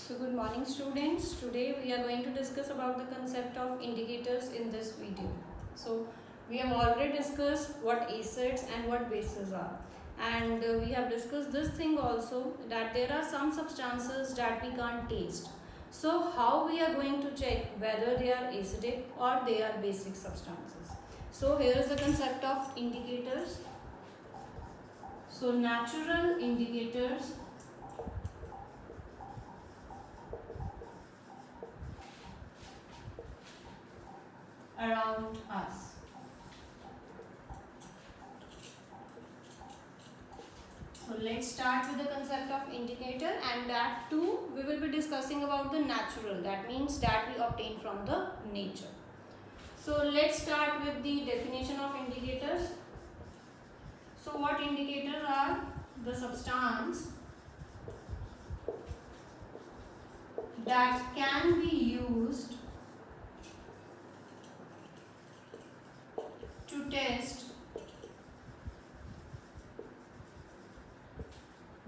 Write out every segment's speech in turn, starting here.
So good morning students. Today we are going to discuss about the concept of indicators in this video. So we have already discussed what acids and what bases are, and we have discussed this thing also that there are some substances that we can't taste. So how we are going to check whether they are acidic or they are basic substances. So here is the concept of indicators. So natural indicators around us. So let's start with the concept of indicator, and that too we will be discussing about the natural, that means that we obtain from the nature. So let's start with the definition of indicators. So what indicators are? The substance that can be used to test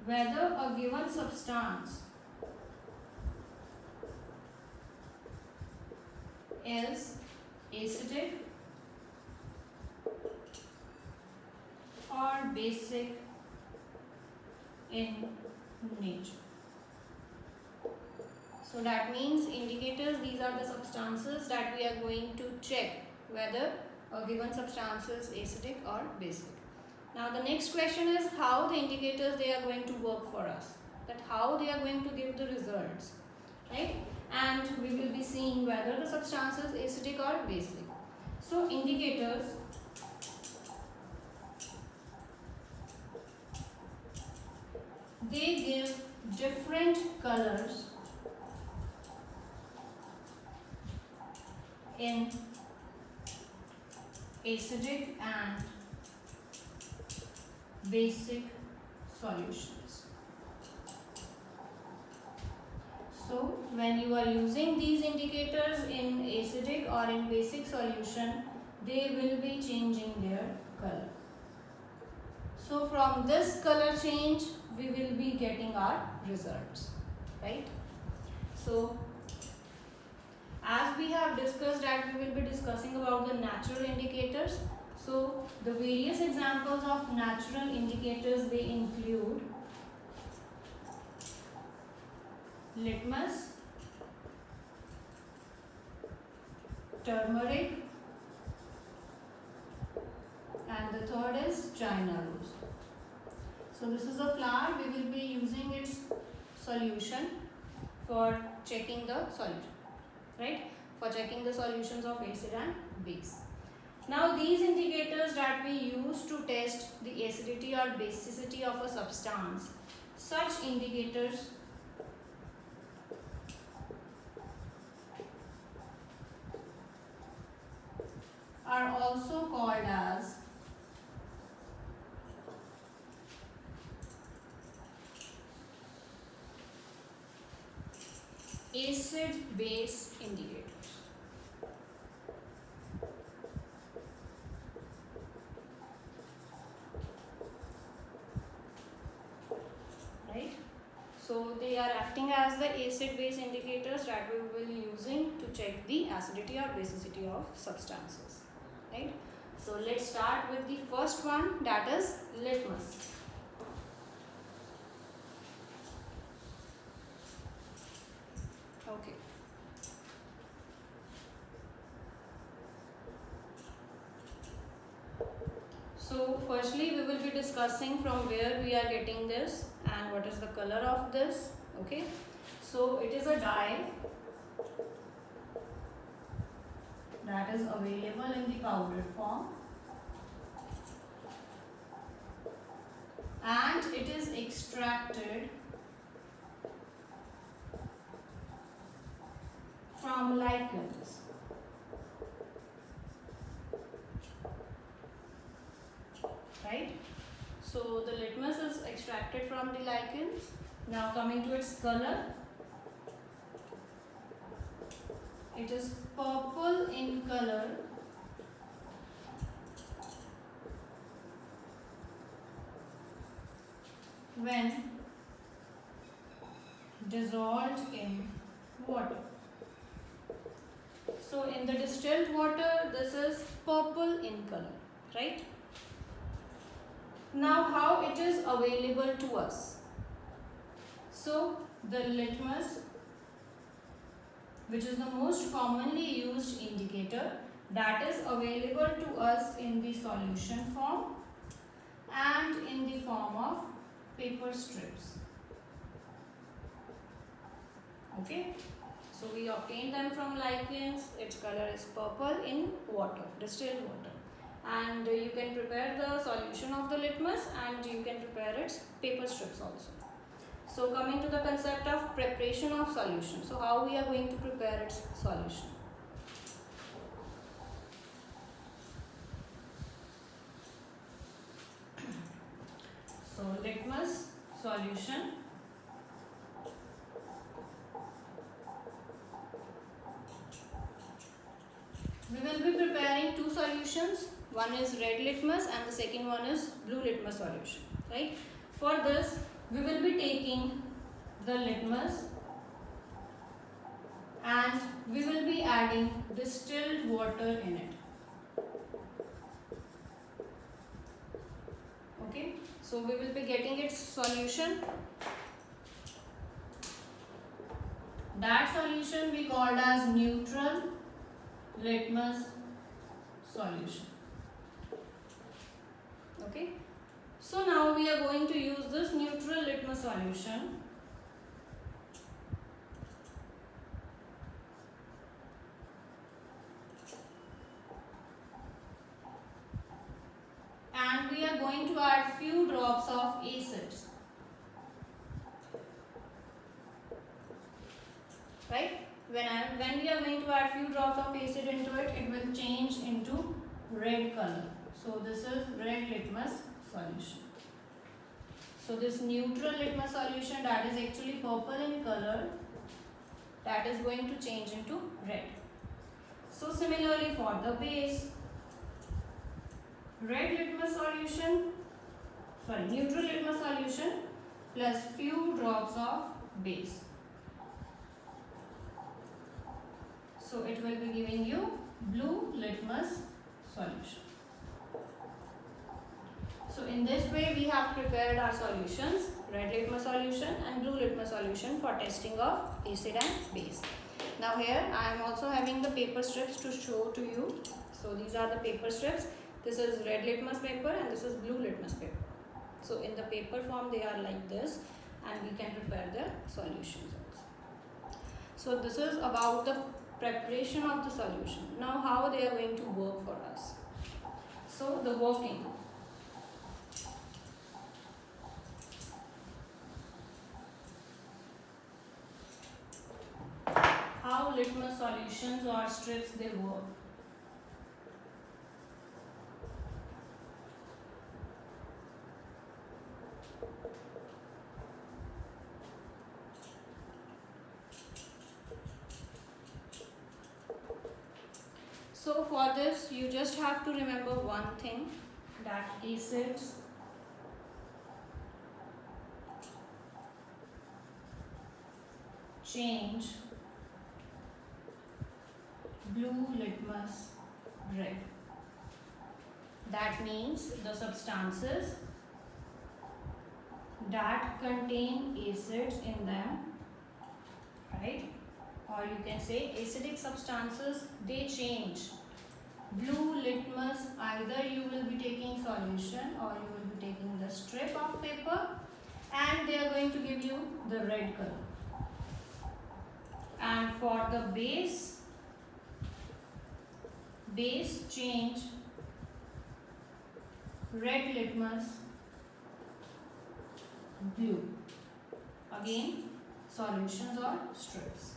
whether a given substance is acidic or basic in nature. So that means indicators, these are the substances that we are going to check whether a given substance is acidic or basic. Now the next question is how the indicators they are going to work for us, that how they are going to give the results, right? And we will be seeing whether the substance is acidic or basic. So indicators they give different colors in acidic and basic solutions. So when you are using these indicators in acidic or in basic solution, they will be changing their color. So from this color change, we will be getting our results, right? So as we have discussed that we will be discussing about the natural indicators. So the various examples of natural indicators, they include litmus, turmeric, and the third is China rose. So this is a flower, we will be using its solution for checking the solution, right? For checking the solutions of acid and base. Now these indicators that we use to test the acidity or basicity of a substance, such indicators are also called as acid-base indicators. Right? So they are acting as the acid-base indicators that we will be using to check the acidity or basicity of substances. Right? So let's start with the first one, that is litmus. Okay. So firstly we will be discussing from where we are getting this and what is the color of this. Okay. So it is a dye that is available in the powdered form, and it is extracted from lichens. Right? So the litmus is extracted from the lichens. Now coming to its color, it is purple in color when dissolved in water. So in the distilled water, this is purple in color, right? Now how it is available to us? So the litmus, which is the most commonly used indicator, that is available to us in the solution form and in the form of paper strips. Okay, so we obtain them from lichens. Its color is purple in water, distilled water, and you can prepare the solution of the litmus and you can prepare its paper strips also. So coming to the concept of preparation of solution. So how we are going to prepare its solution? So litmus solution. We will be preparing two solutions. One is red litmus and the second one is blue litmus solution, right? For this, we will be taking the litmus and we will be adding distilled water in it. Okay, so we will be getting its solution. That solution we called as neutral litmus solution. Okay, so now we are going to use this neutral litmus solution and we are going to add few drops of acids, right? When we are going to add few drops of acid into it, it will change into red color. So this is red litmus solution. So this neutral litmus solution, that is actually purple in color, that is going to change into red. So similarly for the base, neutral litmus solution plus few drops of base. So it will be giving you blue litmus solution. So in this way we have prepared our solutions, red litmus solution and blue litmus solution for testing of acid and base. Now here I am also having the paper strips to show to you. So these are the paper strips. This is red litmus paper and this is blue litmus paper. So in the paper form they are like this and we can prepare the solutions also. So this is about the preparation of the solution. Now how they are going to work for us. So the working. How litmus solutions or strips they work. So for this you just have to remember one thing, that acids change blue litmus red. That means the substances that contain acids in them, right? Or you can say acidic substances, they change blue litmus. Either you will be taking solution or you will be taking the strip of paper and they are going to give you the red color. And for the base change red litmus blue. Again solutions or strips.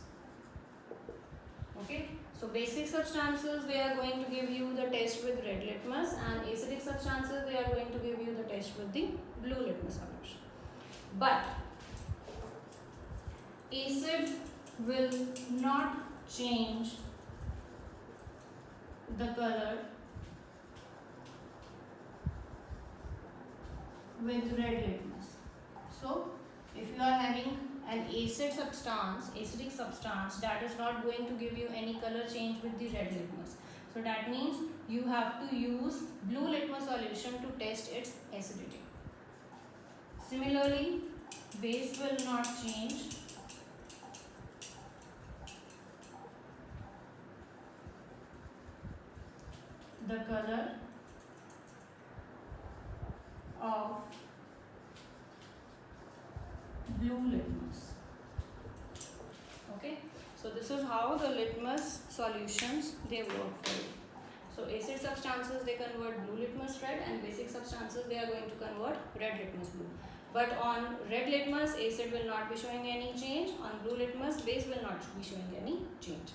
Okay, so basic substances they are going to give you the test with red litmus and acidic substances they are going to give you the test with the blue litmus solution. But acid will not change the color with red litmus. So if you are having an acidic substance that is not going to give you any color change with the red litmus. So that means you have to use blue litmus solution to test its acidity. Similarly, base will not change. The color of blue litmus. Okay, so this is how the litmus solutions they work for you. So acid substances they convert blue litmus red, and basic substances they are going to convert red litmus blue. But on red litmus acid will not be showing any change, on blue litmus base will not be showing any change.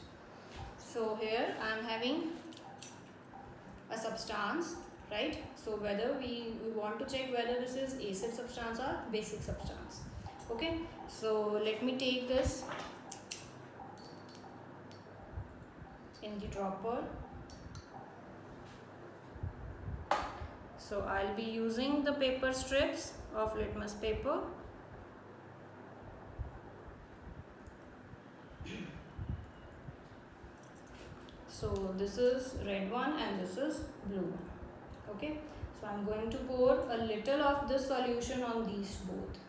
So here I am having a substance, right? So whether we want to check whether this is acid substance or basic substance. Okay, so let me take this in the dropper. So I'll be using the paper strips of litmus paper. So this is red one and this is blue one. Okay, so I'm going to pour a little of this solution on these both.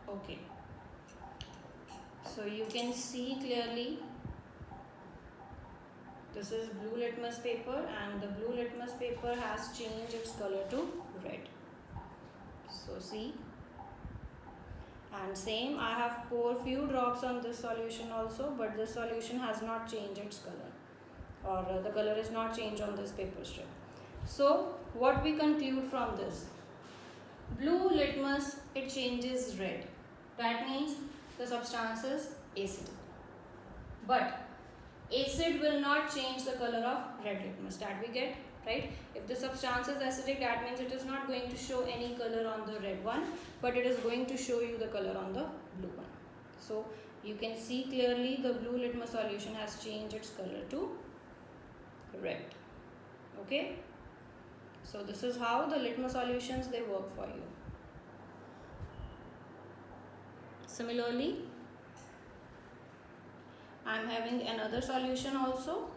Okay, so you can see clearly this is blue litmus paper, and the blue litmus paper has changed its color to red. So see, and same I have poured few drops on this solution also, but this solution has not changed its color, or the color is not changed on this paper strip. So what we conclude from this, blue litmus it changes red. That means the substance is acid. But acid will not change the color of red litmus. That we get, right? If the substance is acidic, that means it is not going to show any color on the red one, but it is going to show you the color on the blue one. So you can see clearly the blue litmus solution has changed its color to red. Okay? So this is how the litmus solutions they work for you. Similarly, I am having another solution also.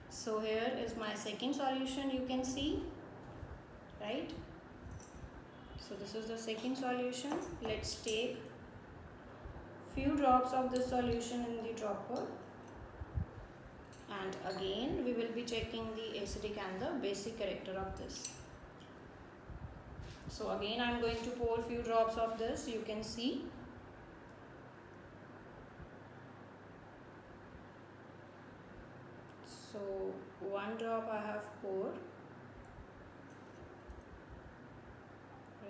So here is my second solution, you can see, right? So this is the second solution. Let's take few drops of this solution in the dropper, and again we will be checking the acidic and the basic character of this. So again I am going to pour few drops of this, you can see. So one drop I have poured,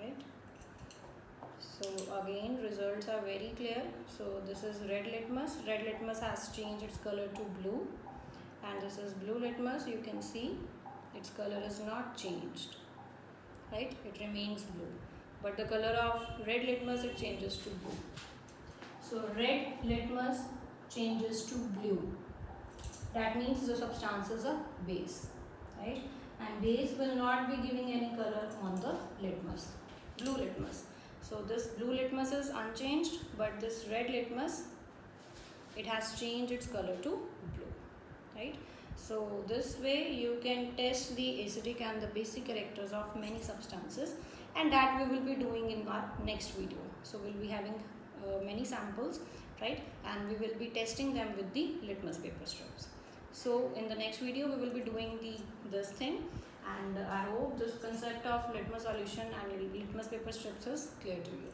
right? So again results are very clear. So this is red litmus. Red litmus has changed its color to blue, and this is blue litmus. You can see its color is not changed, right? It remains blue, but the color of red litmus it changes to blue. So red litmus changes to blue. That means the substance is a base, right? And base will not be giving any color on the litmus, blue litmus. So this blue litmus is unchanged, but this red litmus it has changed its color to blue, right? So this way you can test the acidic and the basic characters of many substances, and that we will be doing in our next video. So we'll be having many samples, right? And we will be testing them with the litmus paper strips. So in the next video we will be doing this thing, and I hope this concept of litmus solution and litmus paper strips is clear to you.